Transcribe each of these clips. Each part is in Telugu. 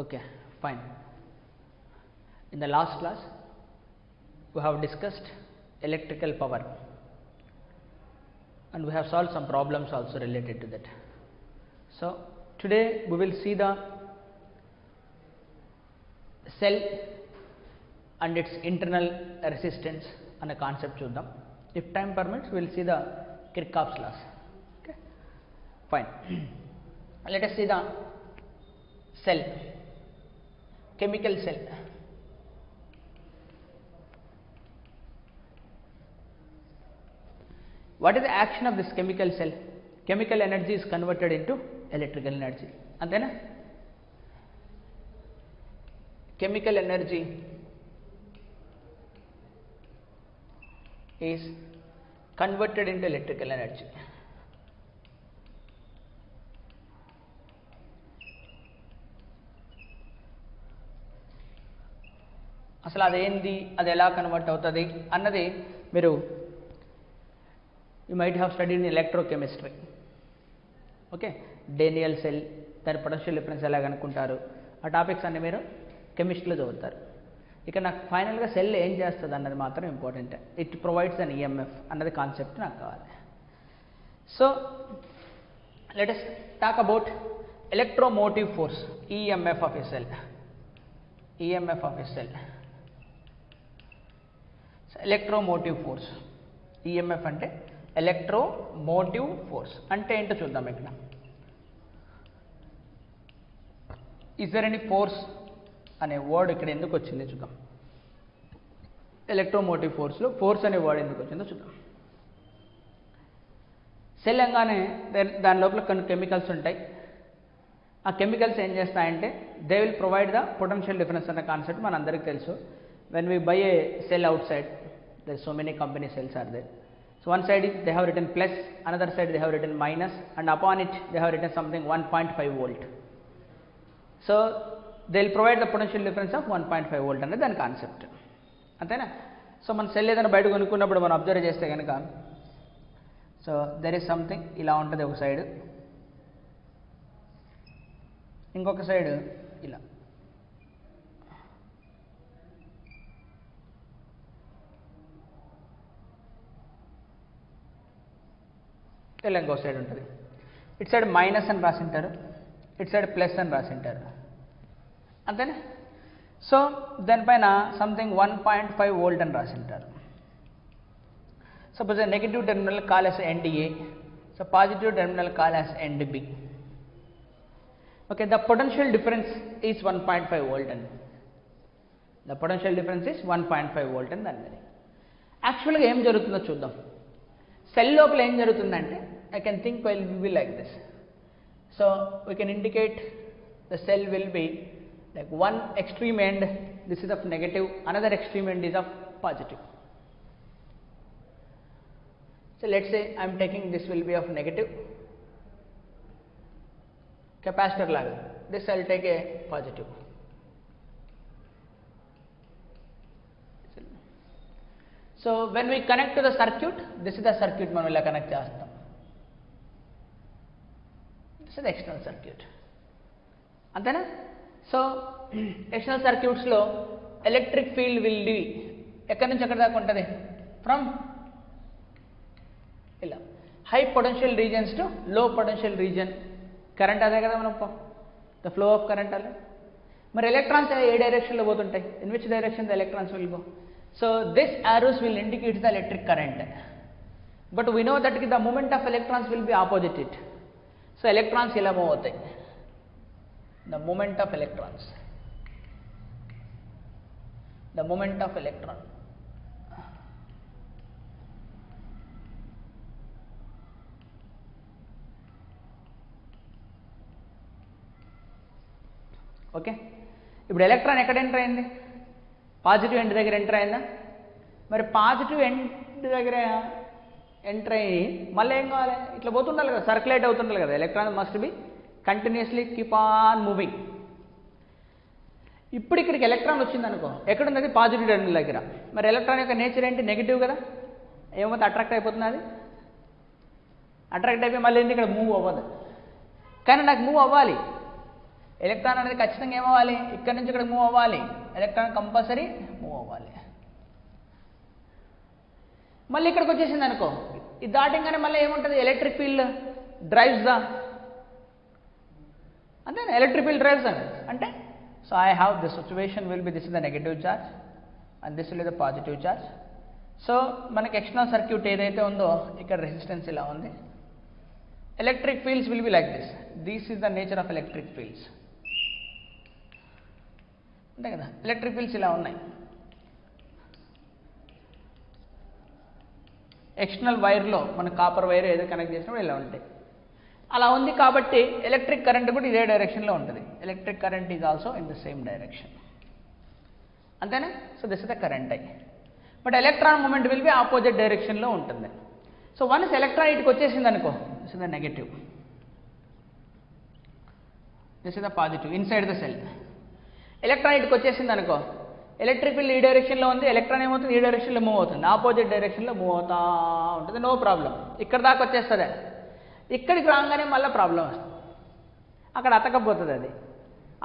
Okay, fine. In the last class we have discussed electrical power and we have solved some problems also related to that. So today we will see the cell and its internal resistance and a concept చూద్దాం. If time permits we will see the Kirchhoff's laws. Okay, fine. Let us see the cell, chemical cell. What is the action of this chemical cell? Chemical energy is converted into electrical energy. Antena? Chemical energy is converted into electrical energy. అసలు అదేంది, అది ఎలా కన్వర్ట్ అవుతుంది అన్నది మీరు you might have studied in electrochemistry. Okay, Daniel cell, దాని పొటెన్షియల్ డిఫరెన్స్ ఎలా కనుక్కుంటారు, ఆ టాపిక్స్ అన్ని మీరు కెమిస్ట్రీలో చదువుతారు. ఇక నాకు ఫైనల్గా సెల్ ఏం చేస్తుంది అన్నది మాత్రం important. It provides an EMF అన్నది కాన్సెప్ట్ నాకు కావాలి. So let us talk about electromotive force, EMF of a cell. EMF of a cell, electromotive force. EMF అంటే ఎలక్ట్రోమోటివ్ ఫోర్స్ అంటే ఏంటో చూద్దాం. ఇక్కడ ఇస్ దర్ ఎనీ ఫోర్స్ అనే వర్డ్ ఇక్కడ ఎందుకు వచ్చింది చూద్దాం. ఎలక్ట్రోమోటివ్ ఫోర్స్లో ఫోర్స్ అనే వర్డ్ ఎందుకు వచ్చిందో చూద్దాం. సెల్ అనగానే దాని లోపల కొన్ని కెమికల్స్ ఉంటాయి. ఆ కెమికల్స్ ఏం చేస్తాయంటే they will provide the potential difference అన్న కాన్సెప్ట్ మన అందరికీ తెలుసు. When V by A cell out side, there so many company cells are there. So one side is they have written plus, another side they have written minus, and upon it they have written something 1.5 volt. So they will provide the potential difference of 1.5 volt అనేది దాని కాన్సెప్ట్, అంతేనా. సో మన సెల్ ఏదైనా బయట కొనుక్కున్నప్పుడు మనం అబ్జర్వ్ చేస్తే కనుక, సో దెర్ ఈస్ సంథింగ్ ఇలా ఉంటుంది ఒక సైడ్, ఇంకొక సైడ్ ఇలా. ఇలా ఇంకో సైడ్ ఉంటుంది. ఇటు సైడ్ మైనస్ అని రాసింటారు, ఇటు సైడ్ ప్లస్ అని రాసింటారు, అంతేనా. సో దానిపైన సంథింగ్ 1.5 వోల్ట్ అని రాసింటారు. Suppose negative terminal call as end A, so positive terminal call as end B. Okay, the potential difference is 1.5 volt అండి. The potential difference is 1.5 volt అని దాని. యాక్చువల్గా ఏం జరుగుతుందో చూద్దాం. సెల్ లోపల ఏం జరుగుతుందంటే, I can think will be like this. So we can indicate the cell will be like one extreme end, this is of negative, another extreme end is of positive. So let's say I am taking this will be of negative, capacitor laga, this I will take a positive. So when we connect to the circuit, this is the circuit మనం ఇలా కనెక్ట్ చేస్తాం. this is the external circuit, అంతేనా. సో ఎక్స్టర్నల్ సర్క్యూట్స్లో ఎలక్ట్రిక్ ఫీల్డ్ విల్ బి ఎక్కడి నుంచి ఎక్కడి దాకా ఉంటుంది, ఫ్రమ్ ఇలా high potential regions to low potential region. Current అదే కదా మనం, ద ఫ్లో ఆఫ్ కరెంట్ అలా. మరి ఎలక్ట్రాన్స్ ఏ డైరెక్షన్లో పోతుంటాయి, in which direction the electrons will go. So this arrows will indicate the electric current, but we know that the movement of electrons will be opposite it. So electrons ఇలా మూవ్ అవుతాయి, the movement of electrons, the movement of electron. Okay, ఇప్పుడు ఎలక్ట్రాన్ ఎక్కడ ఎంటర్ అయింది, పాజిటివ్ ఎండ్ దగ్గర ఎంటర్ అయిందా. మరి పాజిటివ్ ఎండ్ దగ్గర ఎంటర్ అయ్యి మళ్ళీ ఏం కావాలి, ఇట్లా పోతుండాలి కదా, సర్క్యులేట్ అవుతుండాలి కదా. Electron must be continuously keep on moving. ఇప్పుడు ఇక్కడికి ఎలక్ట్రాన్ వచ్చింది అనుకో, ఎక్కడున్నది, పాజిటివ్ టెర్మినల్ దగ్గర. మరి ఎలక్ట్రాన్ యొక్క నేచర్ ఏంటి, నెగిటివ్ కదా. ఏమవుతుంది, అట్రాక్ట్ అయిపోతుంది. అది అట్రాక్ట్ అయిపోయి మళ్ళీ ఇక్కడ మూవ్ అవ్వదు. కానీ నాకు మూవ్ అవ్వాలి, ఎలక్ట్రాన్ అనేది ఖచ్చితంగా ఏమవ్వాలి, ఇక్కడ నుంచి ఇక్కడ మూవ్ అవ్వాలి, ఎలక్ట్రాన్ కంపల్సరీ మూవ్ అవ్వాలి. మళ్ళీ ఇక్కడికి వచ్చేసింది అనుకో, ఇది దాటింగానే మళ్ళీ ఏముంటుంది, ఎలక్ట్రిక్ ఫీల్డ్ డ్రైవ్స్ ద, అంతే ఎలక్ట్రిక్ ఫీల్డ్ డ్రైవ్స్ అంటే. So I have this situation will be, this is the negative charge and this will the positive charge. So మనకి ఎక్స్టర్నల్ సర్క్యూట్ ఏదైతే ఉందో ఇక్కడ రెసిస్టెన్స్ ఇలా ఉంది. Electric fields will be like this, this is the nature of electric fields, అంతే కదా. ఎలక్ట్రిక్ ఫీల్డ్స్ ఇలా ఉన్నాయి. ఎక్స్టర్నల్ వైర్లో మన కాపర్ వైర్ ఏదో కనెక్ట్ చేసినప్పుడు ఇలా ఉంటాయి. అలా ఉంది కాబట్టి ఎలక్ట్రిక్ కరెంట్ కూడా ఇదే డైరెక్షన్లో ఉంటుంది. Electric current is also in the same direction, అంతేనా. So this is the current I, but electron movement will be opposite డైరెక్షన్లో ఉంటుంది. సో వన్స్ ఎలక్ట్రాన్ ఇటుకు వచ్చేసింది అనుకో, this is the negative, this is the positive inside the cell. Electron ఇటుకు వచ్చేసింది అనుకో, ఎలక్ట్రిక్ ఫీల్డ్ ఈ డైరెక్షన్లో ఉంది, ఎలక్ట్రాన్ ఏమవుతుంది ఈ డైరెక్షన్లో మూవ్ అవుతుంది, ఆపోజిట్ డైరెక్షన్లో మూవ్ అవుతా ఉంటుంది, నో ప్రాబ్లం. ఇక్కడ దాకా వచ్చేస్తుంది, ఇక్కడికి రాగానే మళ్ళీ ప్రాబ్లం వస్తుంది, అక్కడ అతకపోతుంది అది,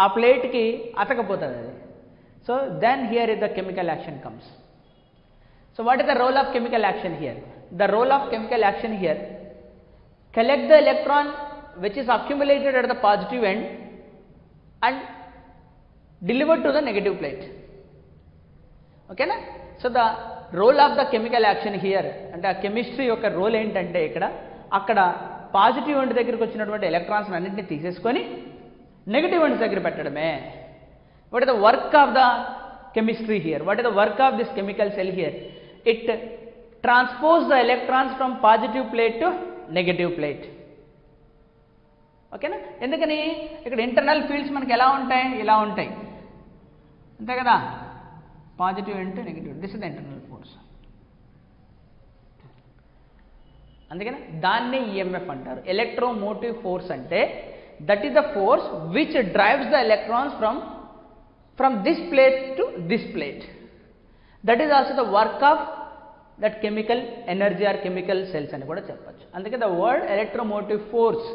ఆ ప్లేట్కి అతకపోతుంది అది. So then here is the chemical action comes. So what is the role of chemical action here? The role of chemical action here, collect the electron which is accumulated at the positive end and delivered to the negative plate. Okay na? So the role of the chemical action here, అంటే ఆ కెమిస్ట్రీ యొక్క రోల్ ఏంటంటే ఇక్కడ అక్కడ పాజిటివ్ ఎండ్ దగ్గరికి వచ్చినటువంటి ఎలక్ట్రాన్స్ అన్నింటినీ తీసేసుకొని నెగిటివ్ ఎండ్స్ దగ్గర పెట్టడమే. What is the work of the chemistry here? What is the work of this chemical cell here? It transpose the electrons from positive plate to negative plate. ఓకేనా? ఎందుకని ఇక్కడ ఇంటర్నల్ ఫీల్డ్స్ మనకి ఎలా ఉంటాయి, ఇలా ఉంటాయి, అంతే కదా. Positive into negative, this is the internal force. అందుకని దాన్ని ఈఎంఎఫ్ అంటారు. ఎలక్ట్రోమోటివ్ ఫోర్స్ అంటే that is the force which drives the electrons from this plate to this plate. That is also the work of that chemical energy or chemical cells అని కూడా చెప్పచ్చు. అందుకే the word electromotive force,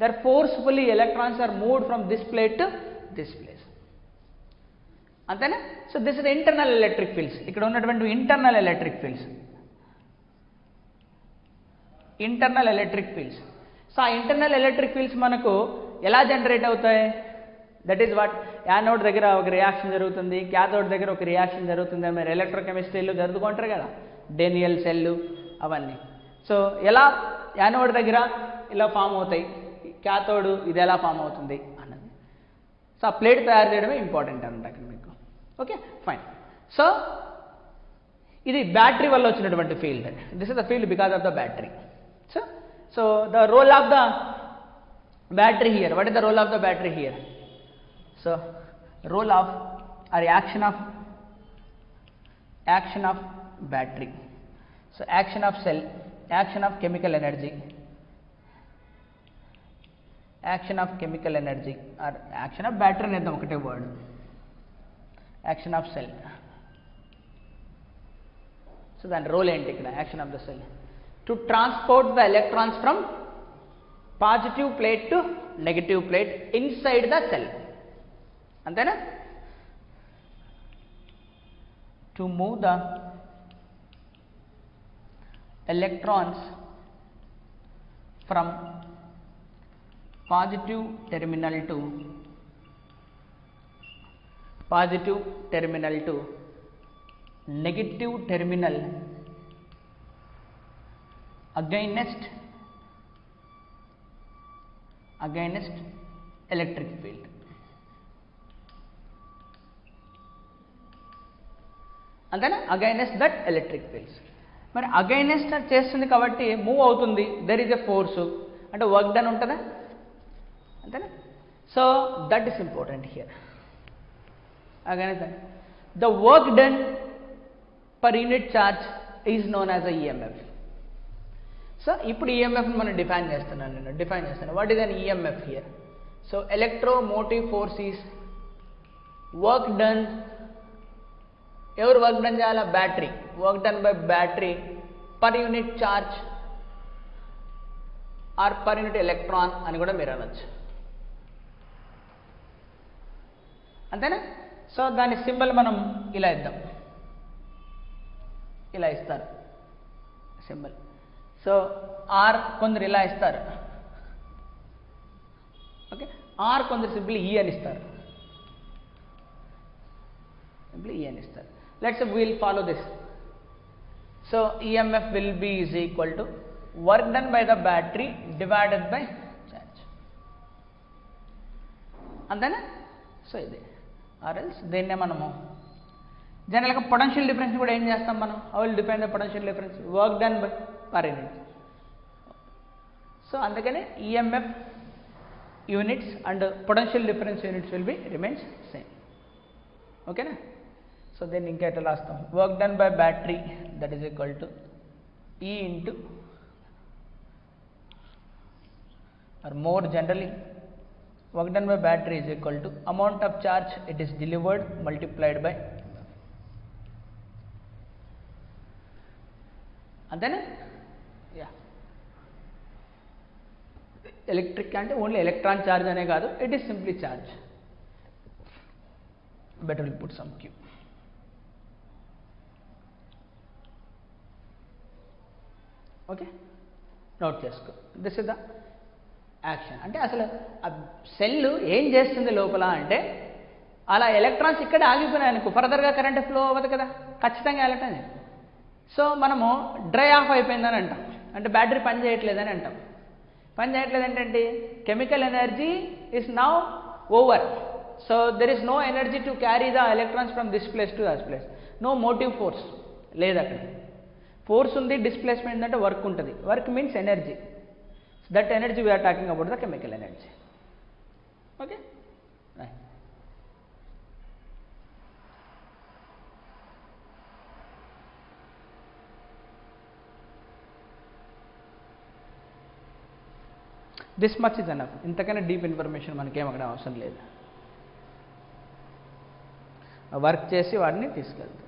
there forcefully electrons are moved from this plate to this place, అంతేనా. So this is internal electric fields. ఇక్కడ ఉన్నటువంటి internal electric fields, internal electric fields. So ఆ ఇంటర్నల్ ఎలక్ట్రిక్ ఫీల్డ్స్ మనకు ఎలా జనరేట్ అవుతాయి? దట్ ఈస్ వాట్, యానోడ్ దగ్గర ఒక రియాక్షన్ జరుగుతుంది, క్యాథోడ్ దగ్గర ఒక రియాక్షన్ జరుగుతుంది, మీరు ఎలక్ట్రోకెమిస్ట్రీలో జరుగుతుంటారు కదా, డేనియల్ సెల్లు అవన్నీ. సో ఎలా యానోడ్ దగ్గర ఇలా ఫామ్ అవుతాయి, క్యాథోడ్ ఇది ఎలా ఫామ్ అవుతుంది అన్నది. సో ఆ ప్లేట్ తయారు చేయడమే ఇంపార్టెంట్ అన్నమాట అక్కడ మీకు. Okay fine. సో ఇది బ్యాటరీ వల్ల వచ్చినటువంటి field. This is the field because of the battery. So the role of the battery here, what is the role of the battery here? So role of or action of battery. So action of cell, action of chemical energy, action of chemical energy or action of battery అనేది ఒకటే word. Action of cell. So దాని రోల్ ఏంటి ఇక్కడ? Action of the cell to transport the electrons from positive plate to negative plate inside the cell, అంతేనా. To move the electrons from positive terminal to negative terminal against electric field. అంతేనా, అగైనెస్ట్ దట్ ఎలక్ట్రిక్ ఫీల్డ్స్. మరి అగైనెస్ట్ చేస్తుంది కాబట్టి మూవ్ అవుతుంది, దెర్ ఈజ్ ఎ ఫోర్సు అంటే వర్క్ డన్ ఉంటుందా, అంతేనా. So that is important here. Against the work done per unit charge is known as a EMF. సో ఇప్పుడు ఈఎంఎఫ్ని మనం డిఫైన్ చేస్తున్నాను. What is an EMF here? So electromotive force is work done. ఎవరు వర్క్ డన్ చేయాలా? Battery. Work done by battery per unit charge are per unit electron అని కూడా మీరు అనొచ్చు. అంతేనా? సో దాని సింబల్ మనం ఇలా ఇద్దాం, ఇలా ఇస్తారు సింబల్. సో ఆర్ కొందరు ఇలా ఇస్తారు, ఓకే. ఆర్ కొందరు సింపుల్ ఈ అని ఇస్తారు, సింపుల్ ఈ అని ఇస్తారు. Let's will follow this. So EMF will be is equal to work done by the battery divided by charge, అంతేనా? సో ఇది ఆర్ఎల్స్ దీన్నే మనము జనరల్గా పొటెన్షియల్ డిఫరెన్స్ కూడా ఏం చేస్తాం మనం, how will define the potential difference, work done by per unit. So అందుకనే EMF units and potential difference units will be remains same, ఓకేనా? సో దీన్ని ఇంకా ఎట్లా రాస్తాం, work done by battery that is equal to E into, or more generally work done by battery is equal to amount of charge it is delivered multiplied by, అంతేనా? యా, ఎలక్ట్రిక్ అంటే ఓన్లీ ఎలక్ట్రాన్ ఛార్జ్ అనే కాదు, it is simply charge. Better will put some Q. Okay, note చేసుకో. This is the action. అంటే అసలు ఆ సెల్ ఏం చేస్తుంది లోపల అంటే, అలా ఎలక్ట్రాన్స్ ఇక్కడ ఆగిపోయినాయి అనుకో, ఫర్దర్గా కరెంట్ ఫ్లో అవ్వదు కదా, ఖచ్చితంగా ఎలక్ట్రాన్. సో మనము డ్రై ఆఫ్ అయిపోయిందని అంటాం, అంటే బ్యాటరీ పని చేయట్లేదని అంటాం. పని చేయట్లేదు ఏంటంటే chemical energy is now over. So there is no energy to carry the electrons from this place to that place, no motive force లేదు అక్కడ. ఫోర్స్ ఉంది, డిస్ప్లేస్మెంట్ అంటే వర్క్ ఉంటుంది, work means energy. That energy we are talking about the chemical energy, okay, right. This much is enough. ఇంతకన్నా డీప్ ఇన్ఫర్మేషన్ మనకేం అక్కడ అవసరం లేదు. వర్క్ చేసి వాడిని తీసుకెళ్తాం.